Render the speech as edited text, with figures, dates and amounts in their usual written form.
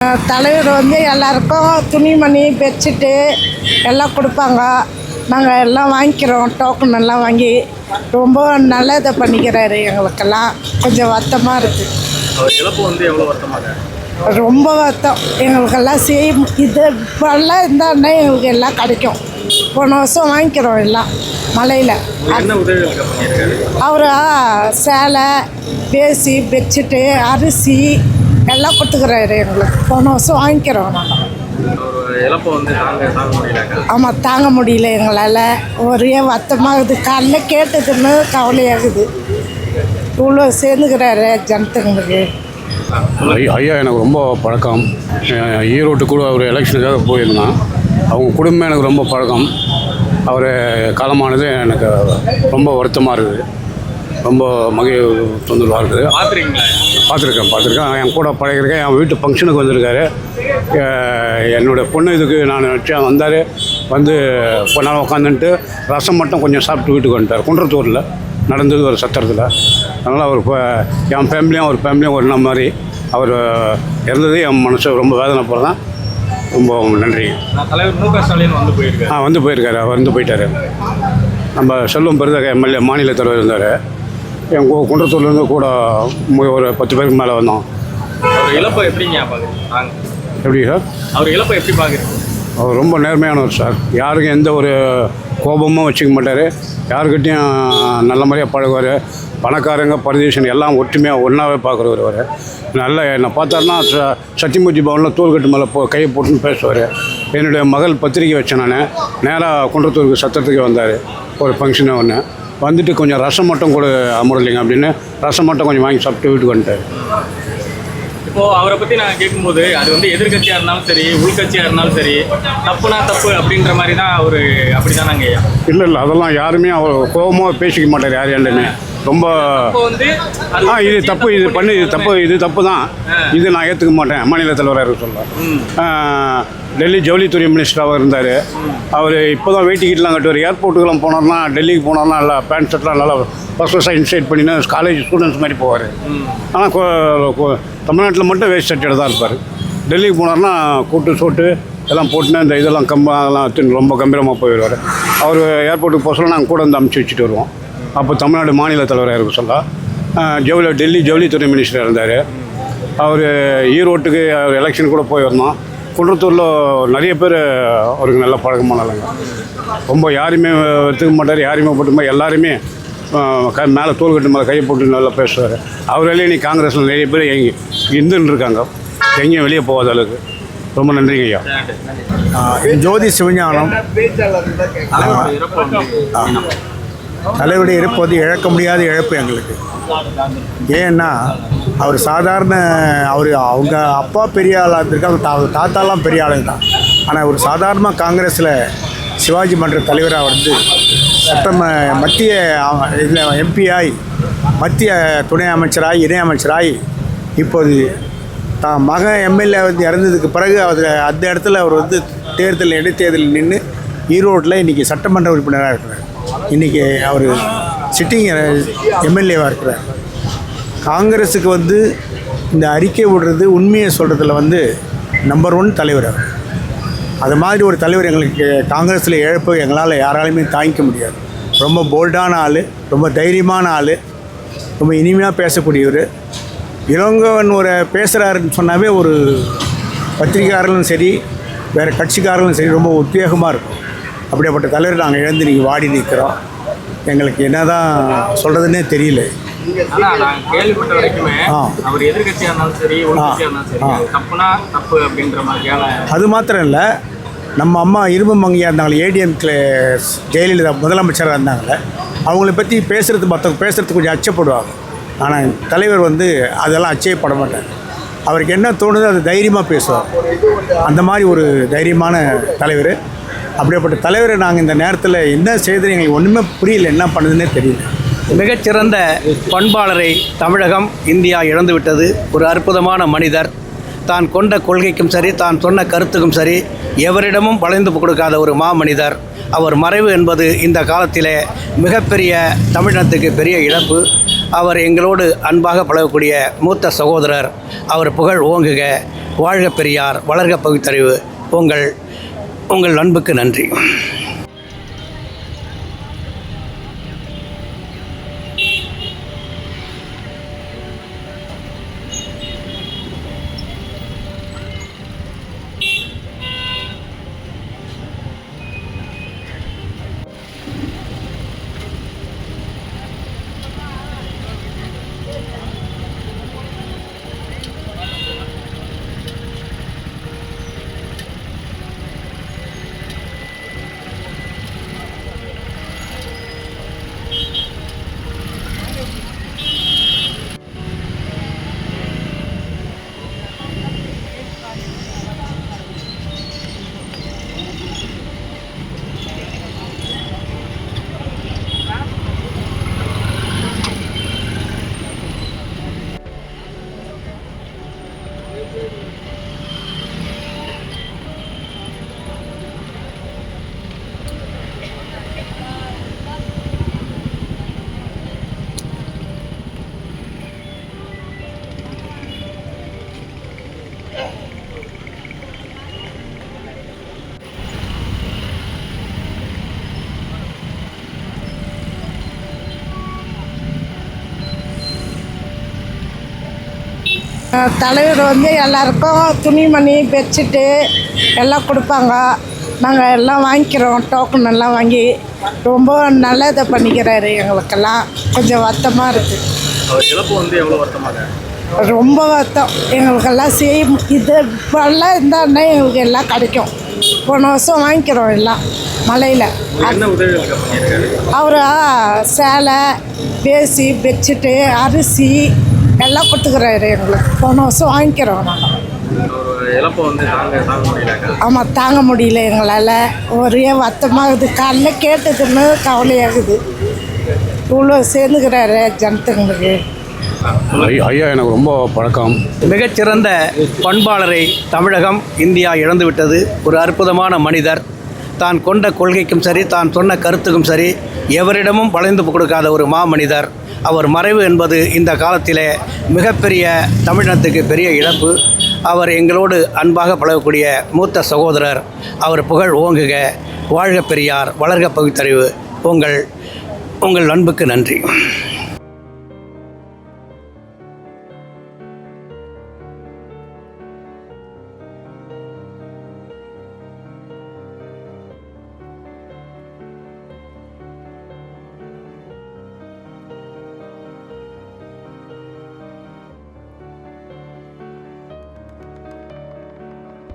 தலைவர் எல்லாருக்கும் துணிமணி பெட்ஷீட்டு எல்லாம் கொடுப்பாங்க. நாங்கள் எல்லாம் வாங்கிக்கிறோம். டோக்கன் எல்லாம் வாங்கி ரொம்ப நல்லதை பண்ணிக்கிறாரு. எங்களுக்கெல்லாம் கொஞ்சம் வருத்தமாக இருக்குது. எவ்வளோ வருத்தமாக? ரொம்ப வருத்தம். எங்களுக்கெல்லாம் இது இப்போல்லாம் இருந்தாருன்னா எங்களுக்கு எல்லாம் கிடைக்கும். போன வருஷம் வாங்கிக்கிறோம் எல்லாம் மலையில். அவர் சேலை, பேசி, பெட்ஷீட்டு, அரிசி எல்லாம் கொடுத்துக்கிறாரு எங்களுக்கு. போன வருஷம் வாங்கிக்கிறோம் நாங்கள். ஆமாம், தாங்க முடியல எங்களால். ஒரே வருத்தமாகுது. காலையில் கேட்டதுன்னு கவலையாகுது. இவ்வளோ சேர்ந்துக்கிறாரு ஜனத்துங்களுக்கு. ஐயா எனக்கு ரொம்ப பழக்கம். ஈரோட்டு கூட ஒரு எலெக்ஷனுக்காக போயிருந்தான். அவங்க குடும்பம் எனக்கு ரொம்ப பழக்கம். அவர் காலமானது எனக்கு ரொம்ப வருத்தமாக இருக்குது. ரொம்ப தொந்தரவாக இருக்குது. பார்த்துருக்கேன். என் கூட பழகிருக்கேன். என் வீட்டு ஃபங்க்ஷனுக்கு வந்திருக்காரு. என்னோடய பொண்ணு இதுக்கு நான் நினச்சேன். வந்தார். வந்து பொண்ணால் உட்காந்துட்டு ரசம் மட்டும் கொஞ்சம் சாப்பிட்டு வீட்டுக்கு வந்துட்டார். குன்றத்தூரில் நடந்தது ஒரு சத்திரத்தில். அதனால் அவர் இப்போ என் ஃபேமிலியும் ஒரு நம்ம மாதிரி அவர் இறந்தது என் மனசு ரொம்ப வேதனைப்படுறதான். ரொம்ப நன்றி. தலைவர் மு.க. ஸ்டாலின் வந்து போயிருக்காரு. அவர் வந்து போயிட்டார். நம்ம செல்வம் பெருதாக எம்எல்ஏ மாநில தலைவர் இருந்தார். என் குன்றத்தூர்லேருந்து கூட ஒரு 10 பேருக்கு மேலே வந்தோம். அவர் இழப்பை எப்படிங்க பார்க்குறீங்க? எப்படி சார்? அவர் இழப்பை எப்படி பார்க்குறீங்க? அவர் ரொம்ப நேர்மையானவர் சார். யாருக்கும் எந்த ஒரு கோபமும் வச்சுக்க மாட்டார். யாருக்கிட்டையும் நல்ல மாதிரியாக பழகுவார். பணக்காரங்க பரதேசன் எல்லாம் ஒற்றுமையாக ஒன்றாவே பார்க்குறவர். அவர் நல்ல என்னை பார்த்தாருன்னா சத்தியமூர்த்தி பவனில் தோள்கட்டு மேலே கையை போட்டுன்னு பேசுவார். என்னுடைய மகள் பத்திரிக்கை வச்சேன். நான் நேராக குன்றத்தூருக்கு சத்திரத்துக்கு வந்தார். ஒரு ஃபங்க்ஷனு ஒன்று வந்துட்டு கொஞ்சம் ரசம் மட்டும் கூட அமுரலிங்க அப்படின்னு ரசம் மட்டும் கொஞ்சம் வாங்கி சாப்பிட்டு வீட்டுக்கு வந்துட்டார். இப்போது அவரை பற்றி நான் கேட்கும்போது அது எதிர்கட்சியாக இருந்தாலும் சரி, உள்கட்சியாக இருந்தாலும் சரி, தப்புனா தப்பு அப்படின்ற மாதிரி தான் அவர் அப்படி தான் நாங்கள். இல்லை அதெல்லாம் யாருமே அவர் கோபமாக பேசிக்க மாட்டார். யாரையாண்டுமே ரொம்ப இது தப்பு, இது பண்ணு, இது தப்பு தான், இது நான் ஏற்றுக்க மாட்டேன் மாநில தலைவராக சொல்ல. டெல்லி ஜவுளித்துறை மினிஸ்டராக இருந்தார். அவர் இப்போ தான் வெயிட்டிக்கிட்டலாம் கட்டுவார். ஏர்போர்ட்டுக்கெல்லாம் போனார்னா, டெல்லிக்கு போனார்னா நல்லா பேண்ட் ஷர்ட்லாம் நல்லா ஃபஸ்ட் இன்சைட் பண்ணினா காலேஜ் ஸ்டூடெண்ட்ஸ் மாதிரி போவார். ஆனால் தமிழ்நாட்டில் மட்டும் வேஸ்ட் ஷர்ட்டோடு தான் இருப்பார். டெல்லிக்கு போனார்னா கூட்டு சோட்டு எல்லாம் போட்டுனா இந்த இதெல்லாம் அதெல்லாம் ரொம்ப கம்பீரமாக போயிடுவார். அவர் ஏர்போர்ட்டுக்கு போக சொல்ல நாங்கள் கூட வந்து அமுச்சு வச்சுட்டு வருவோம். அப்போ தமிழ்நாடு மாநில தலைவராக இருக்க சொல்ல டெல்லி ஜவுளித்துறை மினிஸ்டராக இருந்தார். அவர் ஈரோட்டுக்கு எலெக்ஷன் கூட போய் வரணும். குன்றத்தூரில் நிறைய பேர் அவருக்கு நல்ல பழக்கமானவங்க. ரொம்ப யாருமே எடுத்துக்க மாட்டார். யாருமே போட்டு எல்லாருமே மேலே தோள்கட்டு மேலே கையை போட்டு நல்லா பேசுவார். அவராலே நீ காங்கிரஸில் நிறைய பேர் இந்துன்னு இருக்காங்க. எங்கேயும் வெளியே போகாத அளவுக்கு. ரொம்ப நன்றிங்க ஐயா. ஜோதி சிவஞானம் தலைவருடைய இறப்பு இழக்க முடியாத இழப்பு எங்களுக்கு. ஏன்னா அவர் சாதாரண அவங்க அப்பா பெரிய ஆளாக இருந்திருக்காங்க, அவங்க தாத்தாலாம் பெரிய ஆளுங்க தான். ஆனால் ஒரு சாதாரணமாக காங்கிரஸில் சிவாஜி மன்ற தலைவராக வந்து மத்திய இதில் எம்பியாய், மத்திய துணை அமைச்சராய், இணை அமைச்சராய், இப்போது தான் மகன் எம்எல்ஏ இறந்ததுக்கு பிறகு அந்த இடத்துல அவர் இடைத்தேர்தலில் நின்று ஈரோட்டில் இன்றைக்கி சட்டமன்ற உறுப்பினராக இருக்கிறார். இன்றைக்கி அவர் சிட்டிங் எம்எல்ஏவாக இருக்கிறார். காங்கிரஸுக்கு இந்த அறிக்கை விடுறது, உண்மையை சொல்கிறதுல நம்பர் 1 தலைவர் அவர். அது மாதிரி ஒரு தலைவர் எங்களுக்கு காங்கிரஸில் இழப்பு எங்களால் யாராலுமே தாங்கிக்க முடியாது. ரொம்ப போல்டான ஆள், ரொம்ப தைரியமான ஆள், ரொம்ப இனிமையாக பேசக்கூடியவர். இளங்கவன் பேசுகிறாருன்னு சொன்னாவே ஒரு பத்திரிகையாளர்களும் சரி, வேறு கட்சிக்காரர்களும் சரி ரொம்ப உத்வேகமாக இருக்கும். அப்படிப்பட்ட தலைவர் நாங்கள் இழந்து நீங்கள் வாடி நிற்கிறோம். எங்களுக்கு என்ன தான் சொல்கிறதுன்னே தெரியல. கேள்விப்பட்ட வரைக்குமே அவர் எதிர்கட்சியாக இருந்தாலும் சரி, உள்கட்சியாக இருந்தாலும் சரி, தப்புனா தப்பு அப்படின்ற மாதிரியான. அது மாத்திரம் இல்லை, நம்ம அம்மா இரும்பு மங்கையாக இருந்தாங்களே, ஏடிஎம்கே ஜெயலலிதா முதலமைச்சராக இருந்தாங்களே, அவங்கள பற்றி மற்றவங்க பேசுகிறதுக்கு கொஞ்சம் அச்சப்படுவாங்க. ஆனால் தலைவர் அதெல்லாம் அச்சயப்பட மாட்டார். அவருக்கு என்ன தோணுதோ அது தைரியமாக பேசுவார். அந்த மாதிரி ஒரு தைரியமான தலைவர். அப்படிப்பட்ட தலைவரை நாங்கள் இந்த நேரத்தில் என்ன செய்து எங்களுக்கு ஒன்றுமே புரியல, என்ன பண்ணுதுன்னே தெரியல. மிகச்சிறந்த பண்பாளரை தமிழகம், இந்தியா இழந்துவிட்டது. ஒரு அற்புதமான மனிதர். தான் கொண்ட கொள்கைக்கும் சரி, தான் சொன்ன கருத்துக்கும் சரி, எவரிடமும் வளைந்து கொடுக்காத ஒரு மாமனிதர். அவர் மறைவு என்பது இந்த காலத்திலே மிகப்பெரிய தமிழினத்துக்கு பெரிய இழப்பு. அவர் எங்களோடு அன்பாக பழகக்கூடிய மூத்த சகோதரர். அவர் புகழ் ஓங்குக. வாழ்க பெரியார், வளர்க பகுத்தறிவு. உங்கள் அன்புக்கு நன்றி. தலைவர் வந்து எல்லாருக்கும் துணிமணி பெட்ஷீட்டு எல்லாம் கொடுப்பாங்க. நாங்கள் எல்லாம் வாங்கிக்கிறோம். டோக்கன் எல்லாம் வாங்கி ரொம்ப நல்லதை பண்ணிக்கிறாரு. எங்களுக்கெல்லாம் கொஞ்சம் வருத்தமாக இருக்குது. அவர் இழப்பு வந்து எவ்வளோ வருத்தமாக? ரொம்ப வருத்தம். எங்களுக்கெல்லாம் இது இப்போல்லாம் இருந்தாருன்னா எங்களுக்கு எல்லாம் கிடைக்கும். போன வருஷம் வாங்கிக்கிறோம் எல்லாம் மலையில். என்ன உதவிகள் பண்ணியிருக்காரு? அவர் சேலை, பேசி, பெட்ஷீட்டு, அரிசி எல்லாம் கொடுத்துக்கிறாரு எங்களுக்கு. போன வருஷம் வாங்கிக்கிறோம் நாங்கள். ஒரு இழப்பை வந்து தாங்க முடியல. ஆமாம், தாங்க முடியல எங்களால். ஒரே வருத்தமாகுது. காலையில் கேட்டதுன்னு கவலையாகுது. இவ்வளோ சேர்ந்துக்கிறாரு ஜனத்துங்களுக்கு. ஐயா எனக்கு ரொம்ப பழக்கம். மிகச்சிறந்த பண்பாளரை தமிழகம், இந்தியா இழந்துவிட்டது. ஒரு அற்புதமான மனிதர். தான் கொண்ட கொள்கைக்கும் சரி, தான் சொன்ன கருத்துக்கும் சரி, எவரிடமும் வளைந்து கொடுக்காத ஒரு மாமனிதர். அவர் மறைவு என்பது இந்த காலத்திலே மிகப்பெரிய தமிழினத்துக்கு பெரிய இழப்பு. அவர் எங்களோடு அன்பாக பழகக்கூடிய மூத்த சகோதரர். அவர் புகழ் ஓங்குக. வாழ்க பெரியார், வளர்க பகுத்தறிவு. உங்கள் அன்புக்கு நன்றி.